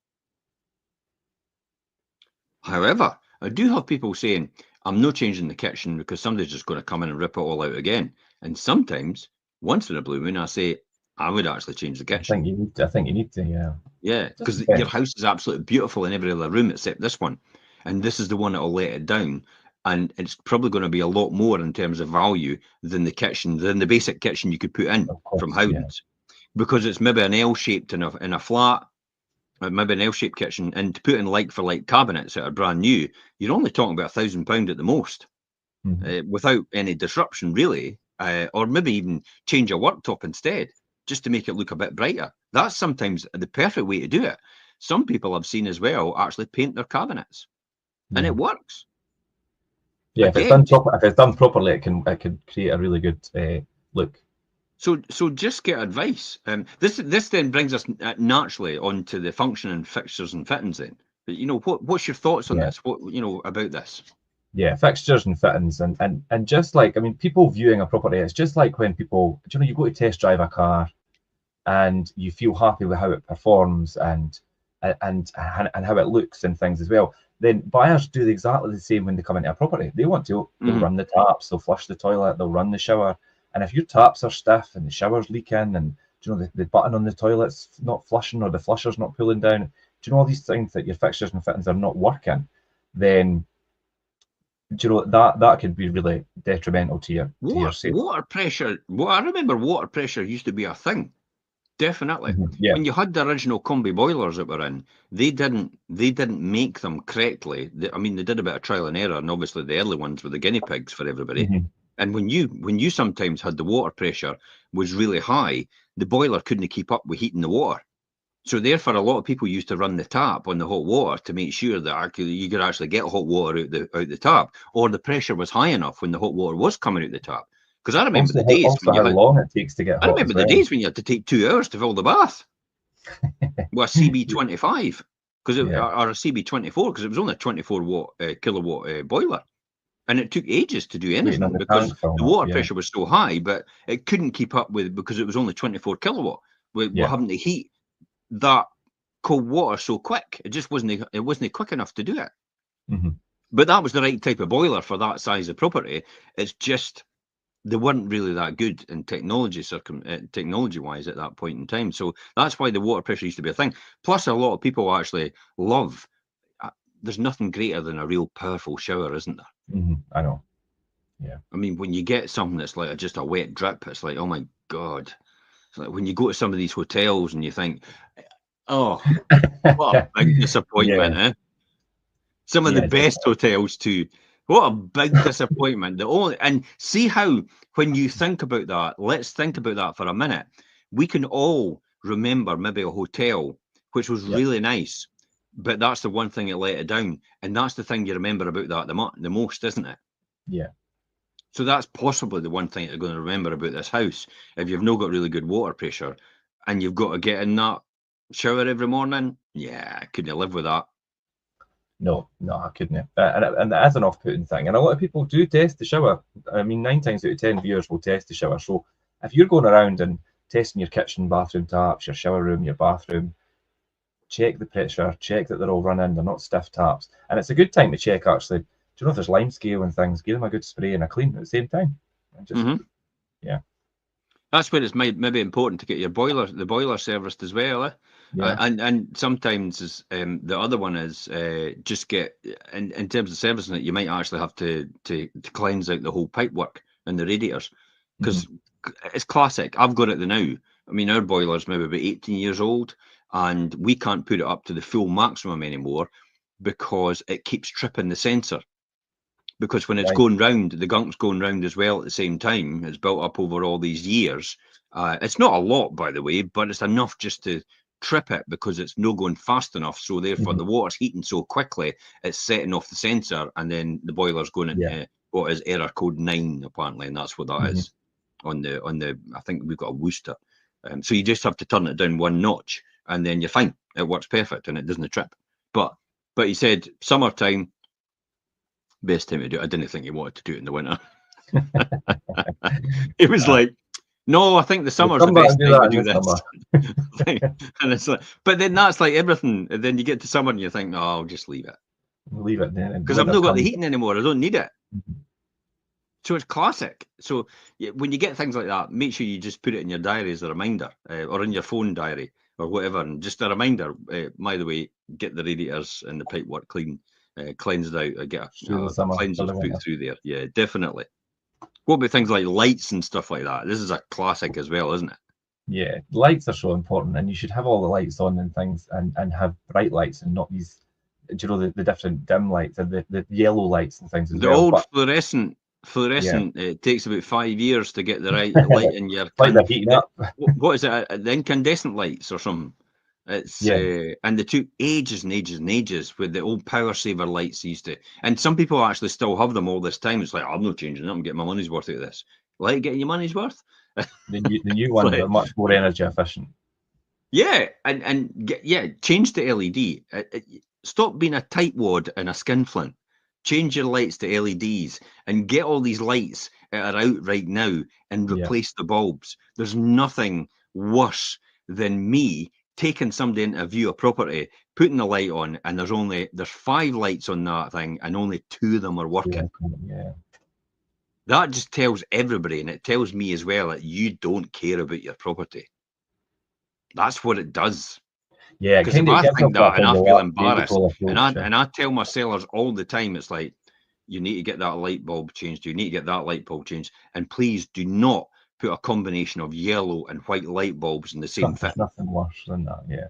However, I do have people saying, I'm not changing the kitchen because somebody's just going to come in and rip it all out again. And sometimes, once in a blue moon, I say, I would actually change the I kitchen. think you need to, yeah. Yeah, because your house is absolutely beautiful in every other room except this one. And this is the one that will let it down. And it's probably going to be a lot more in terms of value than the kitchen, than the basic kitchen you could put in Of course, from yeah. Howden's. Because it's maybe an L-shaped in a flat, maybe an L-shaped kitchen, and to put in like-for-like cabinets that are brand new, you're only talking about £1,000 at the most, without any disruption, really, or maybe even change a worktop instead, just to make it look a bit brighter. That's sometimes the perfect way to do it. Some people I've seen as well actually paint their cabinets, and it works. Yeah, Again, if it's done properly, it can create a really good look. So just get advice. This then brings us naturally onto the functioning fixtures and fittings. Then, but, what's your thoughts on this? What about this? Yeah, fixtures and fittings, and just like, I mean, people viewing a property, it's just like when people, you go to test drive a car, and you feel happy with how it performs and how it looks and things as well. Then buyers do exactly the same when they come into a property. They want to, they'll run the taps, they'll flush the toilet, they'll run the shower. And if your taps are stiff and the shower's leaking and the button on the toilet's not flushing or the flusher's not pulling down, all these things that your fixtures and fittings are not working, then that could be really detrimental to your sale. Water pressure. Well, I remember water pressure used to be a thing. Definitely. Yeah. When you had the original combi boilers that were in, they didn't make them correctly. I mean, they did a bit of trial and error, and obviously the early ones were the guinea pigs for everybody. And when you sometimes had the water pressure was really high, the boiler couldn't keep up with heating the water. So therefore, a lot of people used to run the tap on the hot water to make sure that you could actually get hot water out the tap, or the pressure was high enough when the hot water was coming out the tap. Because I remember the days when how long it takes to get hot. I remember the days when you had to take 2 hours to fill the bath with a CB25 or a CB24 because it was only a 24 kilowatt boiler, and it took ages to do anything because the water pressure was so high, but it couldn't keep up with because it was only 24 kilowatt. We're having to heat that cold water so quick. It just wasn't quick enough to do it. But that was the right type of boiler for that size of property. It's just they weren't really that good in technology-wise at that point in time. So that's why the water pressure used to be a thing. Plus, a lot of people actually love. There's nothing greater than a real powerful shower, isn't there? I know. Yeah. I mean, when you get something that's like just a wet drip, it's like, oh my God. It's like when you go to some of these hotels and you think, oh, what a big disappointment, eh? Some of the best hotels too. What a big disappointment. And see how when you think about that, let's think about that for a minute. We can all remember maybe a hotel which was really nice, but that's the one thing that let it down. And that's the thing you remember about that the most, isn't it? Yeah. So that's possibly the one thing you're going to remember about this house. If you've not got really good water pressure and you've got to get in that shower every morning, I couldn't live with that. No, I couldn't. And that is an off-putting thing. And a lot of people do test the shower. I mean, 9 times out of 10 viewers will test the shower. So if you're going around and testing your kitchen, bathroom taps, your shower room, your bathroom, check the pressure, check that they're all running, they're not stiff taps. And it's a good time to check, actually. Do you know if there's lime scale and things? Give them a good spray and a clean at the same time. And just, yeah. That's where it's maybe important to get the boiler serviced as well. And sometimes the other one is just get in terms of servicing it, you might actually have to cleanse out the whole pipework and the radiators because it's classic. I've got it now. I mean, our boiler's maybe about 18 years old, and we can't put it up to the full maximum anymore because it keeps tripping the sensor. Because when it's going round, the gunk's going round as well at the same time. It's built up over all these years. It's not a lot, by the way, but it's enough just to trip it because it's no going fast enough. So therefore, the water's heating so quickly, it's setting off the sensor, and then the boiler's going into what is error code 9 apparently, and that's what that is on the. I think we've got a Worcester, so you just have to turn it down 1 notch, and then you're fine. It works perfect, and it doesn't trip. But he said summertime, best time to do it. I didn't think he wanted to do it in the winter. It was like, no, I think the summer's the best time to do this. And it's like, but then that's like everything. And then you get to summer and you think, no, I'll just leave it. Leave it then. Because I've not got the heating anymore. I don't need it. So it's classic. So when you get things like that, make sure you just put it in your diary as a reminder, or in your phone diary, or whatever. And just a reminder, by the way, get the radiators and the pipework cleansed out. Get a cleanser put through there. Yeah, definitely. What about things like lights and stuff like that? This is a classic as well, isn't it? Yeah, lights are so important, and you should have all the lights on and things, and have bright lights and not these, you know, the different dim lights and the yellow lights and things as well. The old fluorescent. It takes about 5 years to get the right light in your. Like they're heating up. What is it? The incandescent lights or something? It's and they took ages and ages and ages with the old power saver lights used to. And some people actually still have them all this time. It's like, I'm not changing them. I'm getting my money's worth out of this. Like getting your money's worth. The new ones are much more energy efficient. Yeah, change to LED. Stop being a tightwad and a skinflint. Change your lights to LEDs and get all these lights that are out right now and replace the bulbs. There's nothing worse than me taking somebody into view a property, putting the light on, and there's 5 lights on that thing, and only 2 of them are working. Yeah. That just tells everybody, and it tells me as well, that you don't care about your property. That's what it does. Yeah, because if I think that and I feel embarrassed, and I tell my sellers all the time, it's like, you need to get that light bulb changed. You need to get that light bulb changed, and please do not put a combination of yellow and white light bulbs in the same fit. Nothing worse than that, yeah.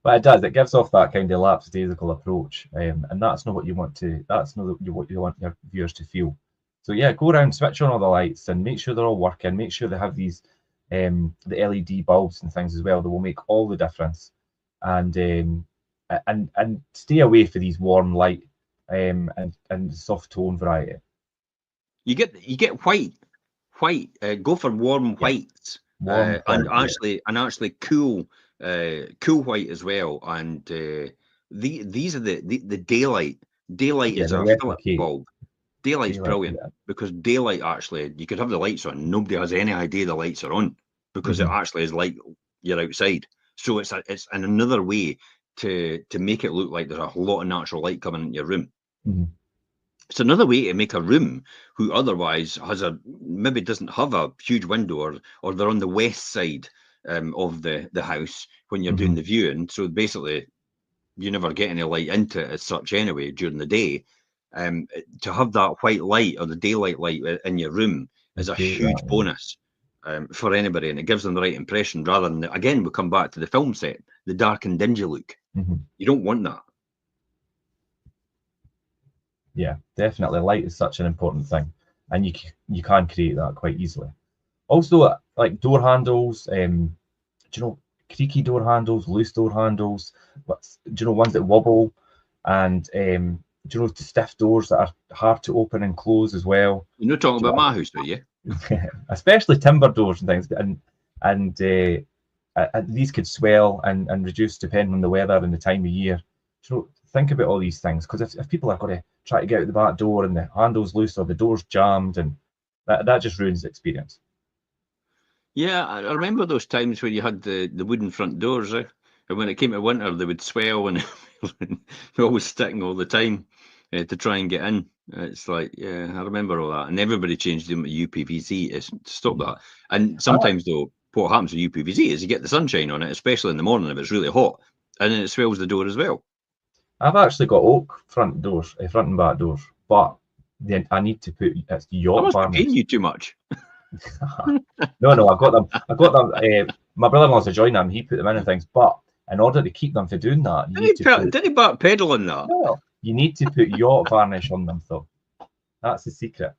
But it does. It gives off that kind of lackadaisical approach, and that's not what you want to. That's not what you want your viewers to feel. So yeah, go around, switch on all the lights, and make sure they're all working. Make sure they have these the LED bulbs and things as well. That will make all the difference. And stay away for these warm light and soft tone variety. You get white. Go for warm whites. And actually cool white as well. And these are the daylight. Daylight is a Philip bulb. Daylight's brilliant because daylight, actually, you could have the lights on. Nobody has any idea the lights are on because it actually is like you're outside. So it's another way to make it look like there's a lot of natural light coming into your room. It's another way to make a room who otherwise maybe doesn't have a huge window, or they're on the west side of the house when you're doing the viewing. So basically, you never get any light into it as such anyway during the day. To have that white light or the daylight light in your room is a huge bonus for anybody, and it gives them the right impression rather than, again, we come back to the film set, the dark and dingy look. You don't want that. Yeah, definitely. Light is such an important thing, and you can create that quite easily. Also, like door handles, creaky door handles, loose door handles, ones that wobble, and stiff doors that are hard to open and close as well. You're not talking about my house, are you? Especially timber doors and things, and these could swell and reduce depending on the weather and the time of year. Think about all these things, because if people are going to try to get out the back door and the handle's loose or the door's jammed, and that just ruins the experience. Yeah, I remember those times when you had the wooden front doors, and when it came to winter, they would swell and they're always sticking all the time to try and get in. It's like, yeah, I remember all that, and everybody changed them to UPVC to stop that. And sometimes though, what happens with UPVC is you get the sunshine on it, especially in the morning if it's really hot, and then it swells the door as well. I've actually got oak front doors, front and back doors, but then I need to put it's yacht varnish. I must be paying you too much. No, I got them. My brother-in-law's a joiner, and he put them in and things. But in order to keep them for doing that, did he back pedal on that? No, you need to put yacht varnish on them, though. That's the secret.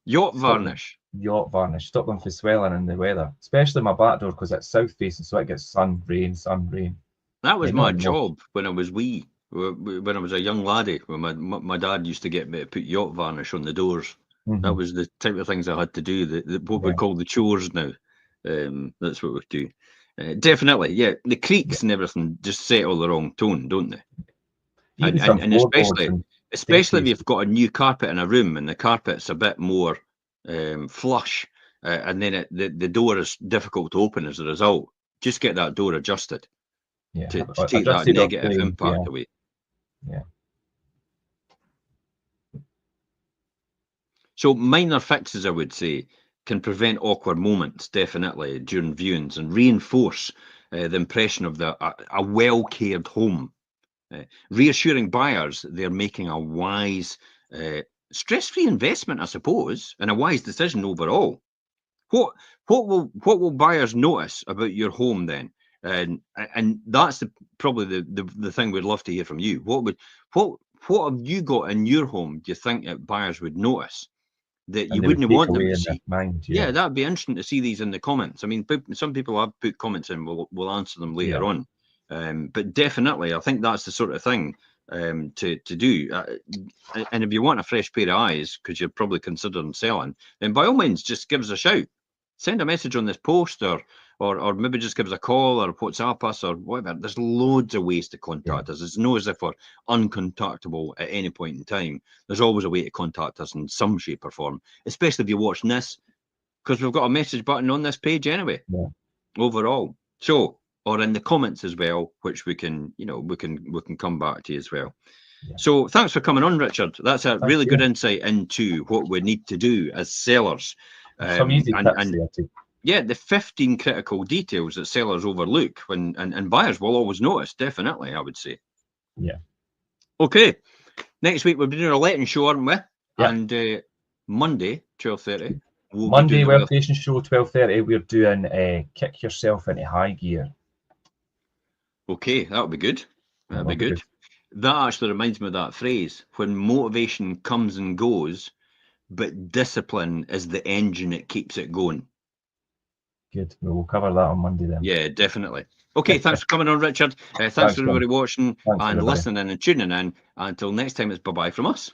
Yacht varnish. yacht varnish, stop them from swelling in the weather, especially my back door because it's south facing, so it gets sun, rain, sun, rain. That was Not my anymore. job when I was wee. When I was a young laddie, when my dad used to get me to put yacht varnish on the doors. That was the type of things I had to do. What we call the chores now. That's what we do. Definitely, yeah. The creaks and everything just set all the wrong tone, don't they? Even And some and floorboards and especially if staircases. you've got a new carpet in a room and the carpet's a bit more flush, and then the door is difficult to open as a result. Just get that door adjusted Yeah, to take that adjusted or negative framed, impact away. Yeah. So minor fixes, I would say, can prevent awkward moments, definitely, during viewings and reinforce the impression of a well-cared home, reassuring buyers they're making a wise, stress-free investment, I suppose, and a wise decision overall. What will buyers notice about your home then? And that's probably the thing we'd love to hear from you. What have you got in your home? Do you think that buyers would notice that you And they would wouldn't take want them away to in their see? mind. Yeah, that'd be interesting to see these in the comments. I mean, some people have put comments in. We'll answer them later on. But definitely, I think that's the sort of thing to do. And if you want a fresh pair of eyes, because you're probably considering selling, then by all means, just give us a shout. Send a message on this post, or maybe just give us a call or WhatsApp us or whatever. There's loads of ways to contact us. It's not as if we're uncontactable at any point in time. There's always a way to contact us in some shape or form, especially if you're watching this, because we've got a message button on this page anyway. Overall, so or in the comments as well, which we can come back to you as well. So thanks for coming on, Richard. That's a really good insight into what we need to do as sellers. Some easy tips there too. Yeah, the 15 critical details that sellers overlook and buyers will always notice, definitely, I would say. Yeah. Okay. Next week we'll be doing a letting show, aren't we? Yeah. And Monday, 12:30. Monday, Workstation Show, 12:30. We're doing Kick Yourself into High Gear. Okay, that'll be good. That'll be good. That actually reminds me of that phrase, when motivation comes and goes, but discipline is the engine that keeps it going. Good. We'll cover that on Monday then. Yeah, definitely. Okay, thanks for coming on, Richard. Thanks for everybody watching and listening and tuning in. Until next time, it's bye-bye from us.